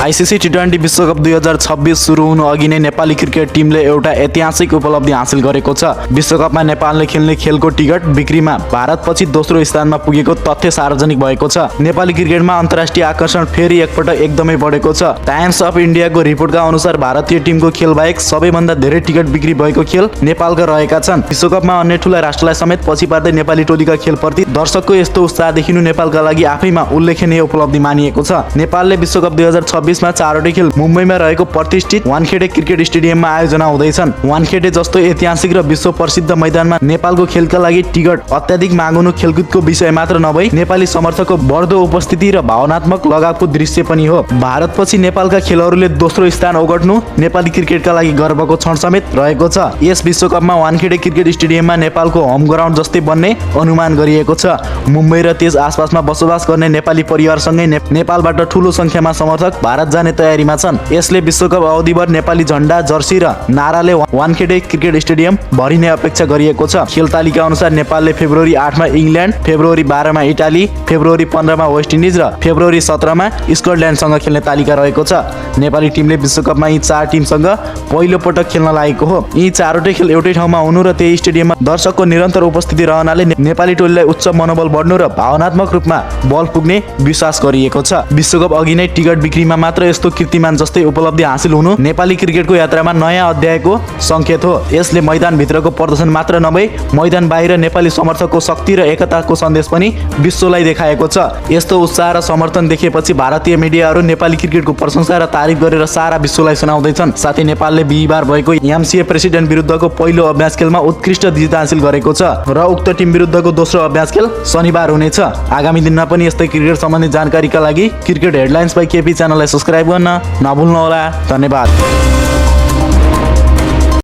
ICC टी20 विश्वकप 2026 सुरु हुनु अघि नै नेपाली क्रिकेट टिमले एउटा ऐतिहासिक उपलब्धि हासिल गरेको छ। विश्वकपमा नेपालले खेल्ने खेलको टिकट बिक्रीमा भारतपछि दोस्रो स्थानमा पुगेको तथ्य सार्वजनिक भएको छ। नेपाली क्रिकेटमा अन्तर्राष्ट्रिय आकर्षण फेरि एकपटक एकदमै बढेको छ। टाइम्स अफ इन्डियाको रिपोर्टका अनुसार भारतीय टिमको खेल बाहेक सबैभन्दा धेरै टिकट बिक्री भएको खेल नेपालका रहेका छन्। विश्वकपमा अन्य ठूला राष्ट्रलाई समेत पछि पार्दै नेपाली टोलीका खेलप्रति दर्शकको यस्तो उत्साह देखिनु नेपालका लागि आफैमा उल्लेखनीय उपलब्धि मानिएको छ। नेपालले विश्वकप 2026 मा चारवटै खेल मुम्बईमा रहेको प्रतिष्ठित वानखेडे क्रिकेट स्टेडियममा आयोजना हुँदैछन्। वानखेडे जस्तो ऐतिहासिक र विश्व प्रसिद्ध मैदानमा नेपालको खेलका लागि टिकट अत्याधिक माग हुनु खेलकुदको विषय मात्र नभई नेपाली समर्थकको बढ्दो उपस्थिति र भावनात्मक लगावको दृश्य पनि हो। भारतपछि नेपालका खेलहरूले दोस्रो स्थान ओगट्नु नेपाली क्रिकेटका लागि गर्वको क्षण समेत रहेको छ। यस विश्वकपमा वानखेडे क्रिकेट स्टेडियममा नेपालको होम ग्राउन्ड जस्तै बन्ने अनुमान गरिएको छ। मुम्बई र त्यस आसपासमा बसोबास गर्ने नेपाली परिवारसँगै नेपालबाट ठूलो संख्यामा समर्थक भारत जाने तयारीमा छन्। यसले विश्वकप अवधिभर नेपाली झण्डा, जर्सी र नाराले वानखेडे क्रिकेट स्टेडियम भरिने अपेक्षा गरिएको छ। खेल तालिका अनुसार नेपालले फेब्रुअरी 8 मा इङ्ल्यान्ड, फेब्रुअरी 12 मा इटाली, फेब्रुअरी 15 मा वेस्ट इन्डिज र फेब्रुअरी 17 मा स्कटल्यान्डसँग खेल्ने तालिका रहेको छ। नेपाली टिमले विश्वकपमा यी चार टिमसँग पहिलो पटक खेल्न लागेको हो। यी चारवटै खेल एउटै ठाउँमा हुनु र त्यही स्टेडियममा दर्शकको निरन्तर उपस्थिति रहनाले नेपाली टोलीलाई उच्च मनोबल बढ्नु र भावनात्मक रूपमा बल पुग्ने विश्वास गरिएको छ। विश्वकप अघि नै टिकट बिक्रीमा मात्र यस्तो कीर्तिमान जस्तै उपलब्धि हासिल हुनु नेपाली क्रिकेटको यात्रामा नयाँ अध्यायको संकेत हो। यसले मैदानभित्रको प्रदर्शन मात्र नभई मैदान बाहिर नेपाली समर्थकको शक्ति र एकताको सन्देश पनि विश्वलाई देखाएको छ। यस्तो उत्साह र समर्थन देखेपछि भारतीय मिडियाहरू नेपाली क्रिकेटको प्रशंसा र तारिफ गरेर सारा विश्वलाई सुनाउँदैछन्। साथै नेपालले बिहीबार भएको एमसिए प्रेसिडेन्ट विरुद्धको पहिलो अभ्यास खेलमा उत्कृष्ट जित हासिल गरेको छ र उक्त टिम विरुद्धको दोस्रो अभ्यास खेल शनिबार हुनेछ। आगामी दिनमा पनि यस्तै क्रिकेट सम्बन्धी जानकारीका लागि क्रिकेट हेडलाइन्स बाइ केपी च्यानललाई सब्स्क्राइब गर्न नभुल्नुहोला। धन्यवाद।